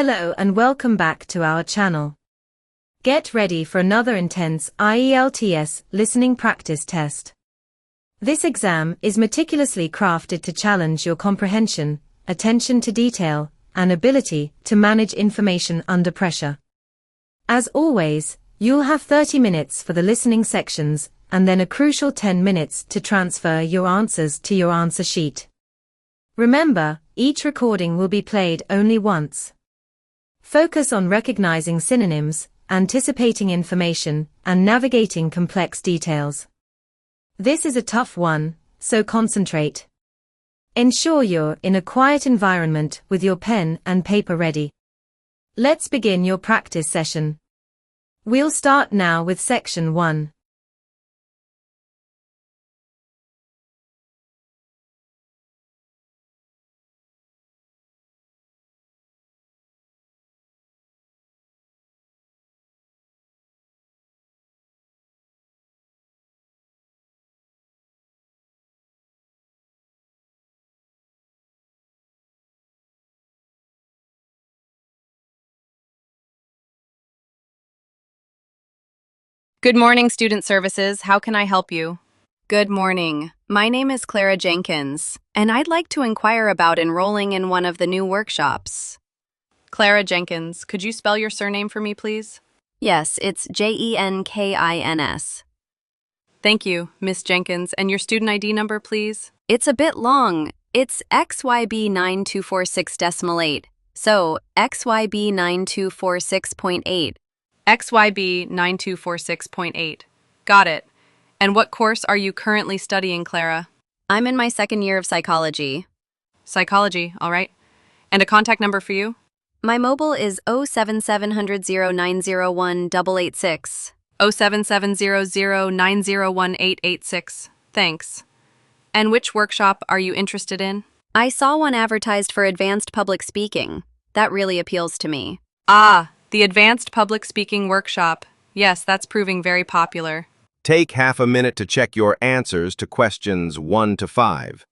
Hello and welcome back to our channel. Get ready for another intense IELTS listening practice test. This exam is meticulously crafted to challenge your comprehension, attention to detail, and ability to manage information under pressure. As always, you'll have 30 minutes for the listening sections and then a crucial 10 minutes to transfer your answers to your answer sheet. Remember, each recording will be played only once. Focus on recognizing synonyms, anticipating information, and navigating complex details. This is a tough one, so concentrate. Ensure you're in a quiet environment with your pen and paper ready. Let's begin your practice session. We'll start now with Section 1. Good morning, Student Services. How can I help you? Good morning. My name is Clara Jenkins, and I'd like to inquire about enrolling in one of the new workshops. Clara Jenkins, could you spell your surname for me, please? Yes, it's Jenkins. Thank you, Miss Jenkins. And your student ID number, please? It's a bit long. It's XYB9246.8. So, XYB9246.8. XYB9246.8. Got it. And what course are you currently studying, Clara? I'm in my second year of psychology. Psychology, all right. And a contact number for you? My mobile is 0770009018886. 07700901886. Thanks. And which workshop are you interested in? I saw one advertised for advanced public speaking. That really appeals to me. Ah, the Advanced Public Speaking Workshop. Yes, that's proving very popular. Take half a minute to check your answers to questions 1 to 5.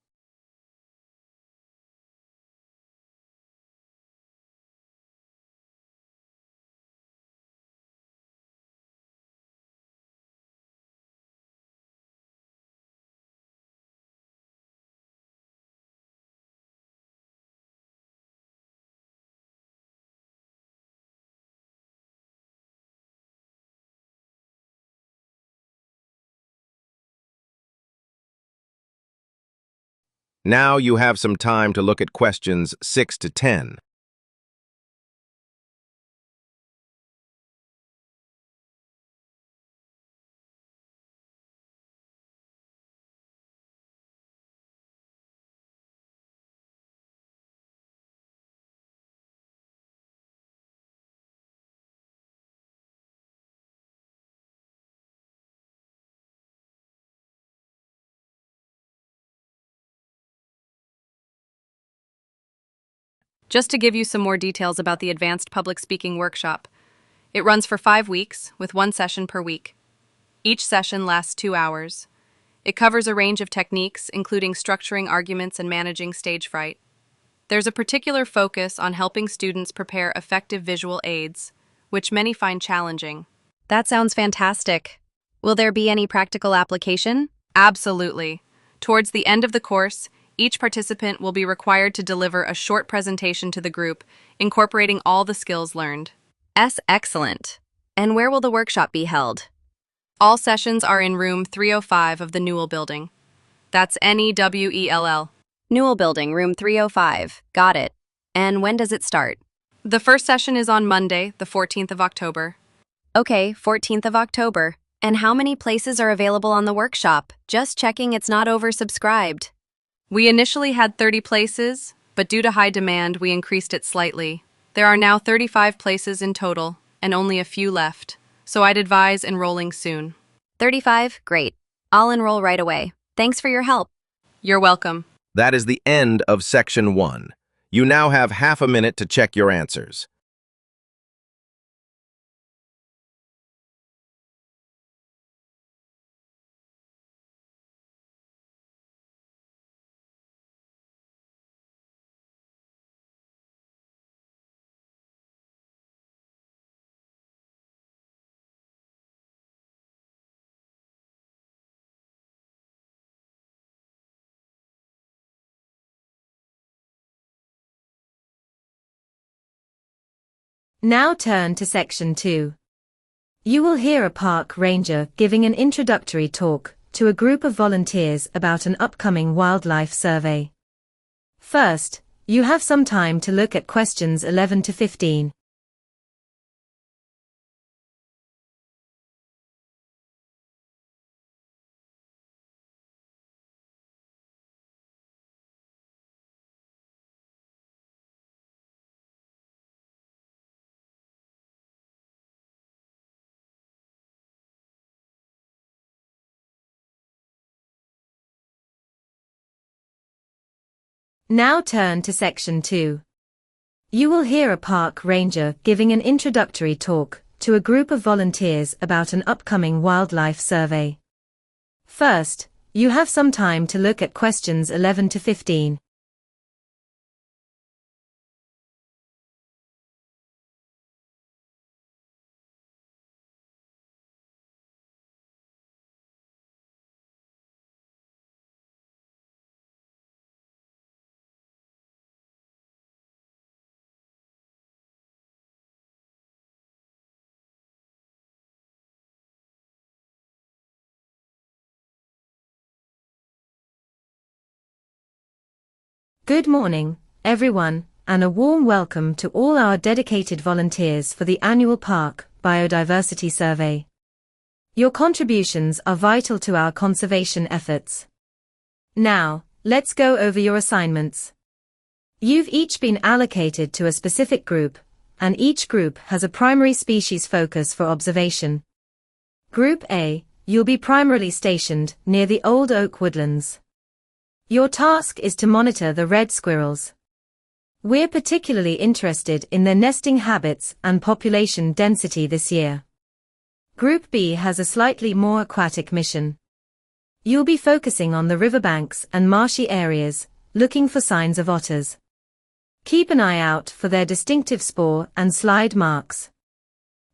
Now you have some time to look at questions 6 to 10. Just to give you some more details about the Advanced Public Speaking Workshop. It runs for 5 weeks, with 1 session per week. Each session lasts 2 hours. It covers a range of techniques, including structuring arguments and managing stage fright. There's a particular focus on helping students prepare effective visual aids, which many find challenging. That sounds fantastic. Will there be any practical application? Absolutely. Towards the end of the course, each participant will be required to deliver a short presentation to the group, incorporating all the skills learned. Excellent. And where will the workshop be held? All sessions are in room 305 of the Newell Building. That's Newell. Newell Building, room 305. Got it. And when does it start? The first session is on Monday, the 14th of October. Okay, 14th of October. And how many places are available on the workshop? Just checking it's not oversubscribed. We initially had 30 places, but due to high demand, we increased it slightly. There are now 35 places in total, and only a few left, so I'd advise enrolling soon. 35? Great. I'll enroll right away. Thanks for your help. You're welcome. That is the end of Section 1. You now have half a minute to check your answers. Now turn to Section 2. You will hear a park ranger giving an introductory talk to a group of volunteers about an upcoming wildlife survey. First, you have some time to look at questions 11 to 15. Now turn to Section 2. You will hear a park ranger giving an introductory talk to a group of volunteers about an upcoming wildlife survey. First, you have some time to look at questions 11 to 15. Good morning, everyone, and a warm welcome to all our dedicated volunteers for the annual Park Biodiversity Survey. Your contributions are vital to our conservation efforts. Now, let's go over your assignments. You've each been allocated to a specific group, and each group has a primary species focus for observation. Group A, you'll be primarily stationed near the old oak woodlands. Your task is to monitor the red squirrels. We're particularly interested in their nesting habits and population density this year. Group B has a slightly more aquatic mission. You'll be focusing on the riverbanks and marshy areas, looking for signs of otters. Keep an eye out for their distinctive spoor and slide marks.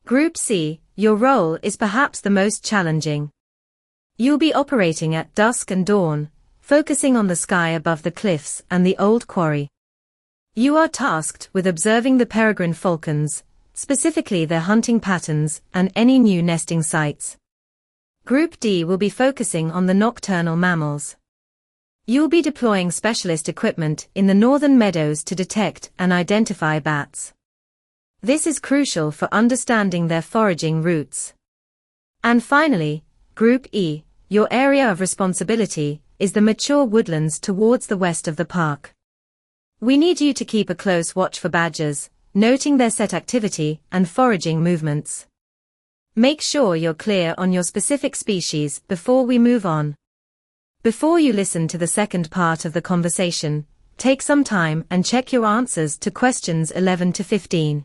Group C, your role is perhaps the most challenging. You'll be operating at dusk and dawn, focusing on the sky above the cliffs and the old quarry. You are tasked with observing the peregrine falcons, specifically their hunting patterns and any new nesting sites. Group D will be focusing on the nocturnal mammals. You'll be deploying specialist equipment in the northern meadows to detect and identify bats. This is crucial for understanding their foraging routes. And finally, Group E, your area of responsibility is the mature woodlands towards the west of the park. We need you to keep a close watch for badgers, noting their set activity and foraging movements. Make sure you're clear on your specific species before we move on. Before you listen to the second part of the conversation, take some time and check your answers to questions 11 to 15.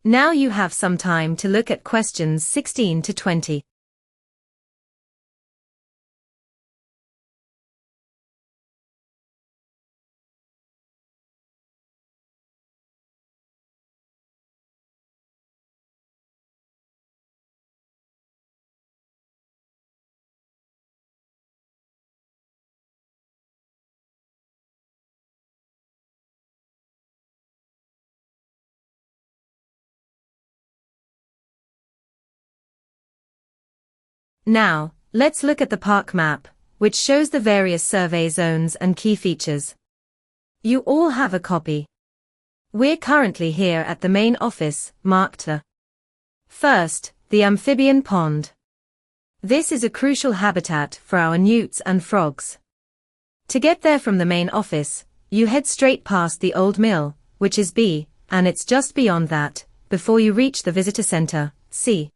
Now you have some time to look at questions 16 to 20. Now, let's look at the park map, which shows the various survey zones and key features. You all have a copy. We're currently here at the main office, marked A. First, the amphibian pond. This is a crucial habitat for our newts and frogs. To get there from the main office, you head straight past the old mill, which is B, and it's just beyond that, before you reach the visitor center, C.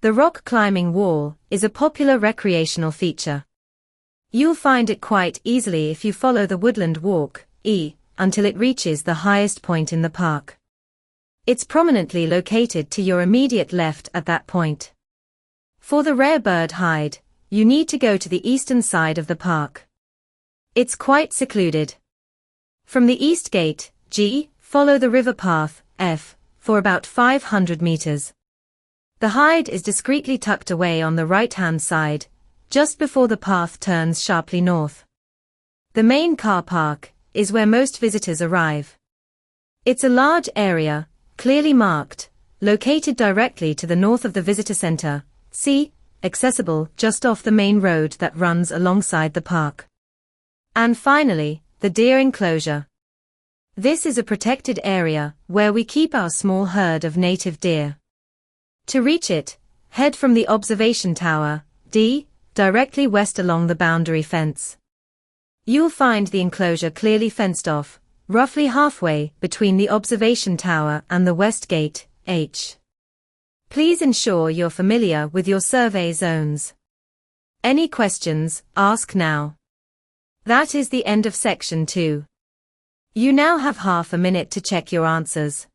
The rock climbing wall is a popular recreational feature. You'll find it quite easily if you follow the woodland walk, E, until it reaches the highest point in the park. It's prominently located to your immediate left at that point. For the rare bird hide, you need to go to the eastern side of the park. It's quite secluded. From the east gate, G, follow the river path, F, for about 500 meters. The hide is discreetly tucked away on the right-hand side, just before the path turns sharply north. The main car park is where most visitors arrive. It's a large area, clearly marked, located directly to the north of the visitor center, C, accessible just off the main road that runs alongside the park. And finally, the deer enclosure. This is a protected area where we keep our small herd of native deer. To reach it, head from the observation tower, D, directly west along the boundary fence. You'll find the enclosure clearly fenced off, roughly halfway between the observation tower and the west gate, H. Please ensure you're familiar with your survey zones. Any questions, ask now. That is the end of section 2. You now have half a minute to check your answers.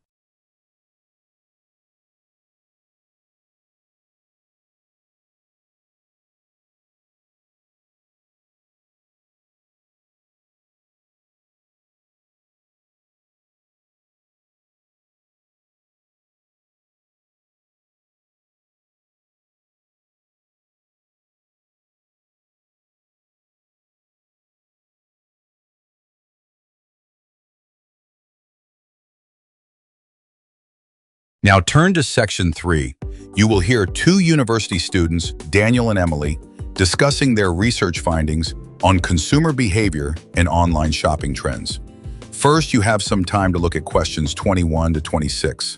Now turn to section 3. You will hear two university students, Daniel and Emily, discussing their research findings on consumer behavior and online shopping trends. First, you have some time to look at questions 21 to 26.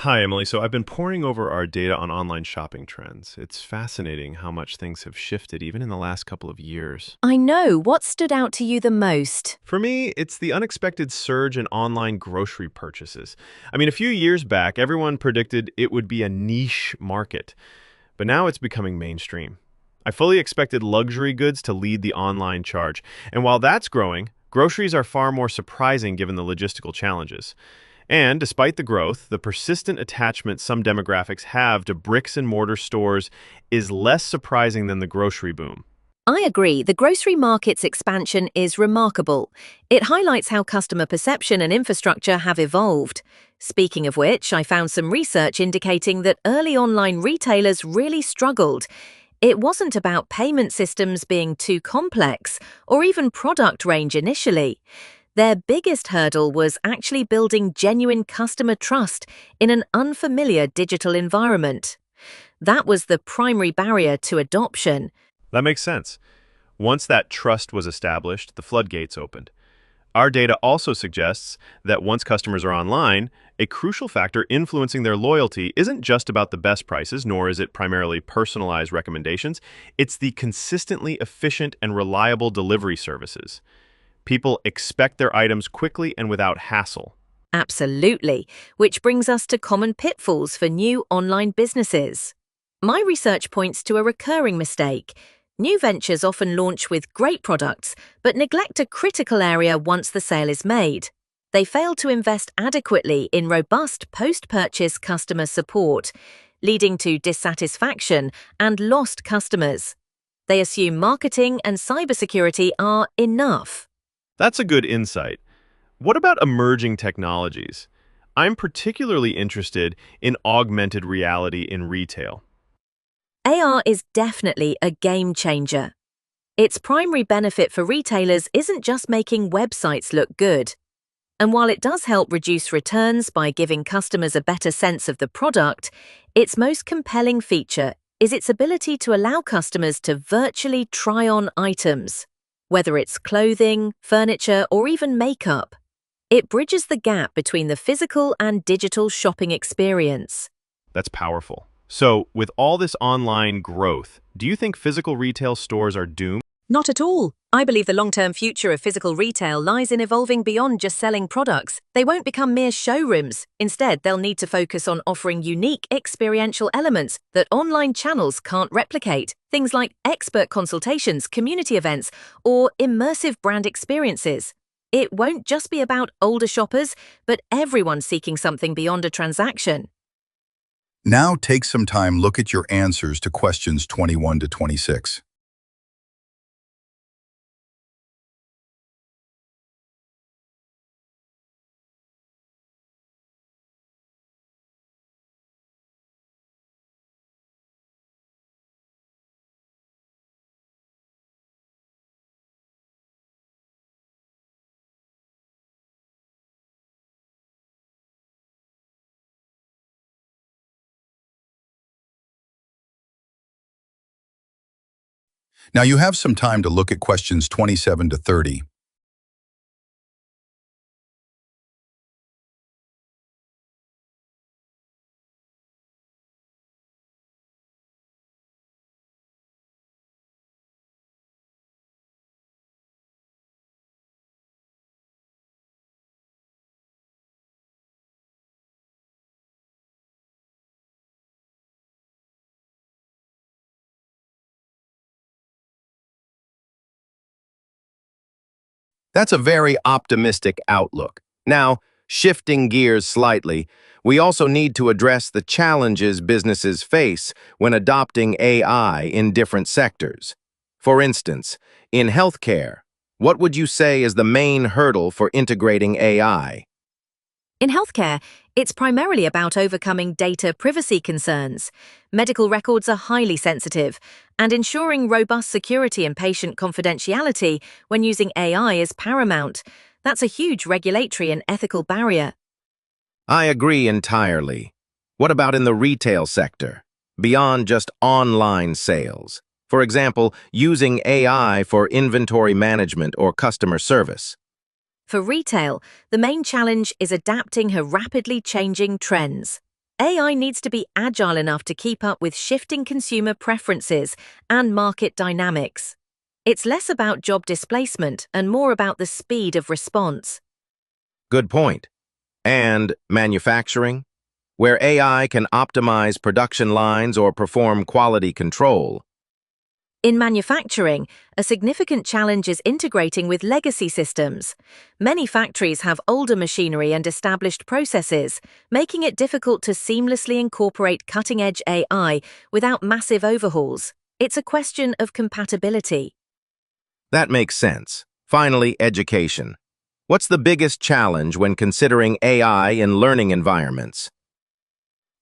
Hi, Emily. So I've been poring over our data on online shopping trends. It's fascinating how much things have shifted even in the last couple of years. I know. What stood out to you the most? For me, it's the unexpected surge in online grocery purchases. I mean, a few years back, everyone predicted it would be a niche market, but now it's becoming mainstream. I fully expected luxury goods to lead the online charge, and while that's growing, groceries are far more surprising given the logistical challenges. And despite the growth, the persistent attachment some demographics have to bricks and mortar stores is less surprising than the grocery boom. I agree. The grocery market's expansion is remarkable. It highlights how customer perception and infrastructure have evolved. Speaking of which, I found some research indicating that early online retailers really struggled. It wasn't about payment systems being too complex or even product range initially. Their biggest hurdle was actually building genuine customer trust in an unfamiliar digital environment. That was the primary barrier to adoption. That makes sense. Once that trust was established, the floodgates opened. Our data also suggests that once customers are online, a crucial factor influencing their loyalty isn't just about the best prices, nor is it primarily personalized recommendations. It's the consistently efficient and reliable delivery services. People expect their items quickly and without hassle. Absolutely, which brings us to common pitfalls for new online businesses. My research points to a recurring mistake. New ventures often launch with great products, but neglect a critical area once the sale is made. They fail to invest adequately in robust post-purchase customer support, leading to dissatisfaction and lost customers. They assume marketing and cybersecurity are enough. That's a good insight. What about emerging technologies? I'm particularly interested in augmented reality in retail. AR is definitely a game changer. Its primary benefit for retailers isn't just making websites look good. And while it does help reduce returns by giving customers a better sense of the product, its most compelling feature is its ability to allow customers to virtually try on items, whether it's clothing, furniture, or even makeup. It bridges the gap between the physical and digital shopping experience. That's powerful. So, with all this online growth, do you think physical retail stores are doomed? Not at all. I believe the long-term future of physical retail lies in evolving beyond just selling products. They won't become mere showrooms. Instead, they'll need to focus on offering unique experiential elements that online channels can't replicate. Things like expert consultations, community events, or immersive brand experiences. It won't just be about older shoppers, but everyone seeking something beyond a transaction. Now take some time, look at your answers to questions 21 to 26. Now you have some time to look at questions 27 to 30. That's a very optimistic outlook. Now, shifting gears slightly, we also need to address the challenges businesses face when adopting AI in different sectors. For instance, in healthcare, what would you say is the main hurdle for integrating AI? In healthcare, it's primarily about overcoming data privacy concerns. Medical records are highly sensitive, and ensuring robust security and patient confidentiality when using AI is paramount. That's a huge regulatory and ethical barrier. I agree entirely. What about in the retail sector? Beyond just online sales. For example, using AI for inventory management or customer service. For retail, the main challenge is adapting her rapidly changing trends. AI needs to be agile enough to keep up with shifting consumer preferences and market dynamics. It's less about job displacement and more about the speed of response. Good point. And manufacturing, where AI can optimize production lines or perform quality control. In manufacturing, a significant challenge is integrating with legacy systems. Many factories have older machinery and established processes, making it difficult to seamlessly incorporate cutting-edge AI without massive overhauls. It's a question of compatibility. That makes sense. Finally, education. What's the biggest challenge when considering AI in learning environments?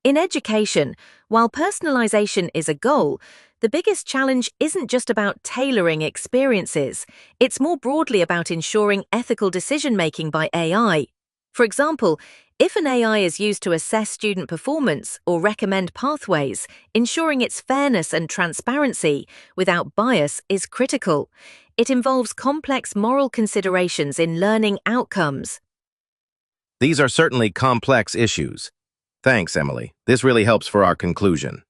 In education, while personalization is a goal, the biggest challenge isn't just about tailoring experiences. It's more broadly about ensuring ethical decision-making by AI. For example, if an AI is used to assess student performance or recommend pathways, ensuring its fairness and transparency without bias is critical. It involves complex moral considerations in learning outcomes. These are certainly complex issues. Thanks, Emily. This really helps for our conclusion.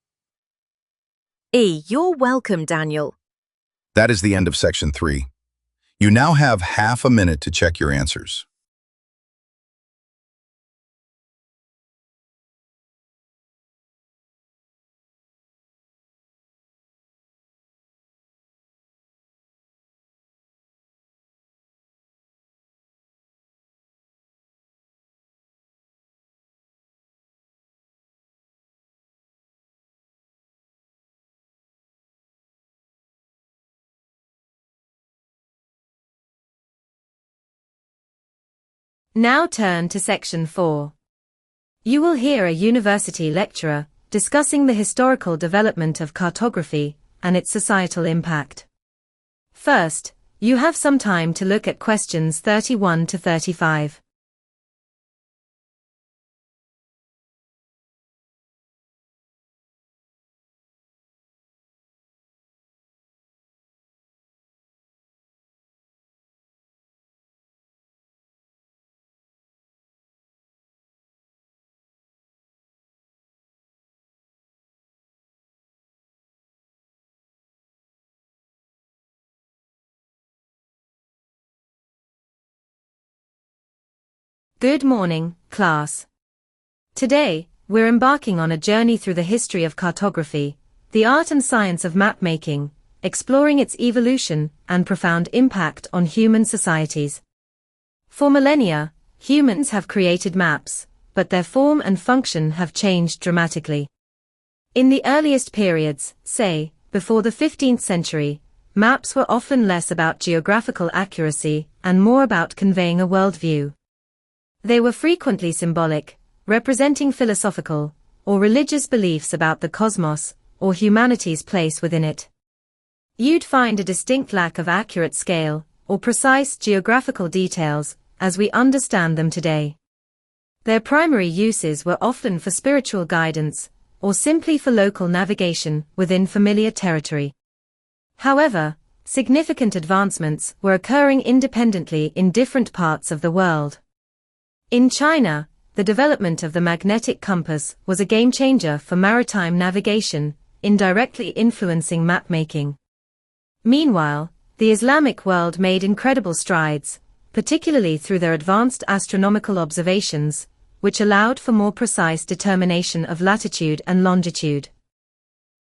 You're welcome, Daniel. That is the end of section 3. You now have half a minute to check your answers. Now turn to section 4. You will hear a university lecturer discussing the historical development of cartography and its societal impact. First, you have some time to look at questions 31 to 35. Good morning, class. Today, we're embarking on a journey through the history of cartography, the art and science of map-making, exploring its evolution and profound impact on human societies. For millennia, humans have created maps, but their form and function have changed dramatically. In the earliest periods, say, before the 15th century, maps were often less about geographical accuracy and more about conveying a worldview. They were frequently symbolic, representing philosophical or religious beliefs about the cosmos or humanity's place within it. You'd find a distinct lack of accurate scale or precise geographical details as we understand them today. Their primary uses were often for spiritual guidance or simply for local navigation within familiar territory. However, significant advancements were occurring independently in different parts of the world. In China, the development of the magnetic compass was a game-changer for maritime navigation, indirectly influencing map-making. Meanwhile, the Islamic world made incredible strides, particularly through their advanced astronomical observations, which allowed for more precise determination of latitude and longitude.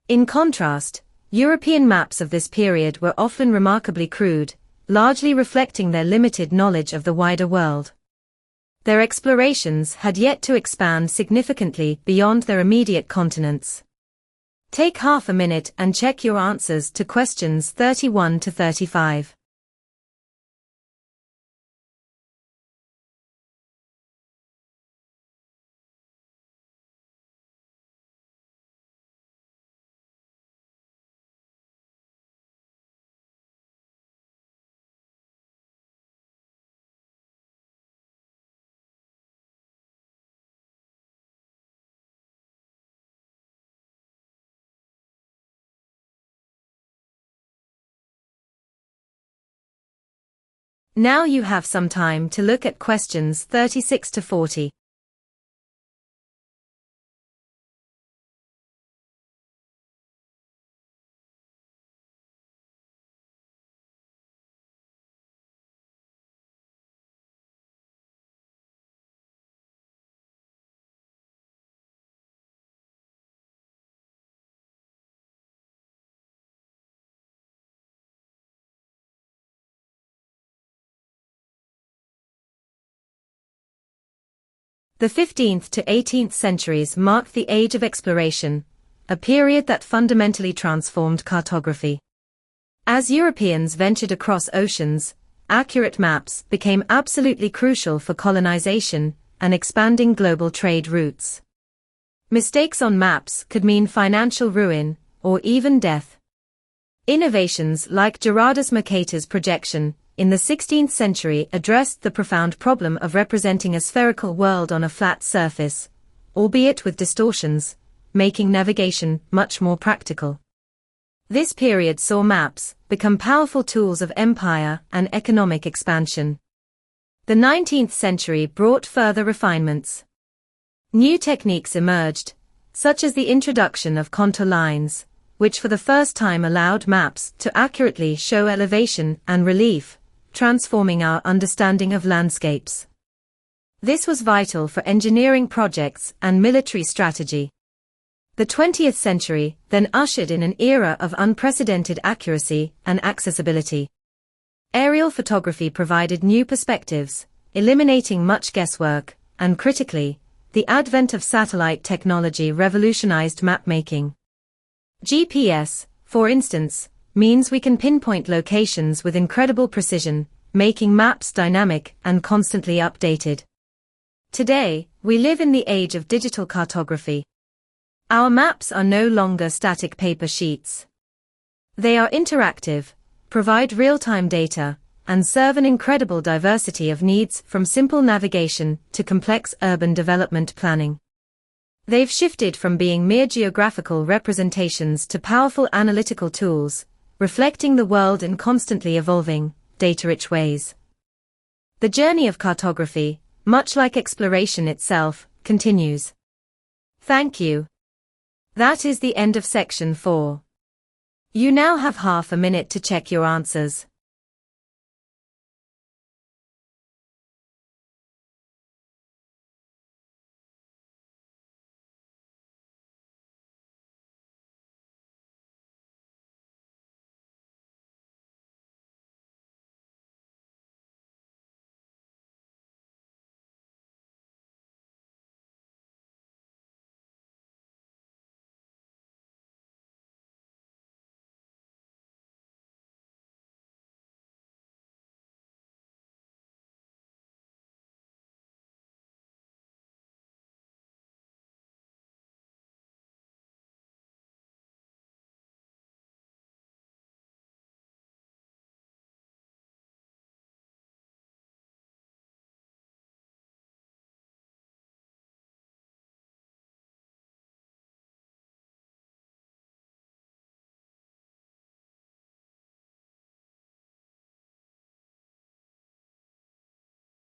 In contrast, European maps of this period were often remarkably crude, largely reflecting their limited knowledge of the wider world. Their explorations had yet to expand significantly beyond their immediate continents. Take half a minute and check your answers to questions 31 to 35. Now you have some time to look at questions 36 to 40. The 15th to 18th centuries marked the Age of Exploration, a period that fundamentally transformed cartography. As Europeans ventured across oceans, accurate maps became absolutely crucial for colonization and expanding global trade routes. Mistakes on maps could mean financial ruin or even death. Innovations like Gerardus Mercator's projection in the 16th century addressed the profound problem of representing a spherical world on a flat surface, albeit with distortions, making navigation much more practical. This period saw maps become powerful tools of empire and economic expansion. The 19th century brought further refinements. New techniques emerged, such as the introduction of contour lines, which for the first time allowed maps to accurately show elevation and relief, transforming our understanding of landscapes. This was vital for engineering projects and military strategy. The 20th century then ushered in an era of unprecedented accuracy and accessibility. Aerial photography provided new perspectives, eliminating much guesswork, and critically, the advent of satellite technology revolutionized map-making. GPS, for instance, means we can pinpoint locations with incredible precision, making maps dynamic and constantly updated. Today, we live in the age of digital cartography. Our maps are no longer static paper sheets. They are interactive, provide real-time data, and serve an incredible diversity of needs from simple navigation to complex urban development planning. They've shifted from being mere geographical representations to powerful analytical tools, reflecting the world in constantly evolving, data-rich ways. The journey of cartography, much like exploration itself, continues. Thank you. That is the end of section 4. You now have half a minute to check your answers.